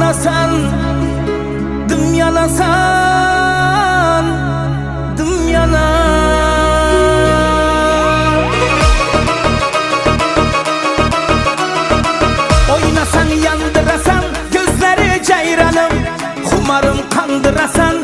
yanasan, dım yanasan, dım yanar. Oynasan yandırasan, gözleri ceyranım, kumarım kandırasan,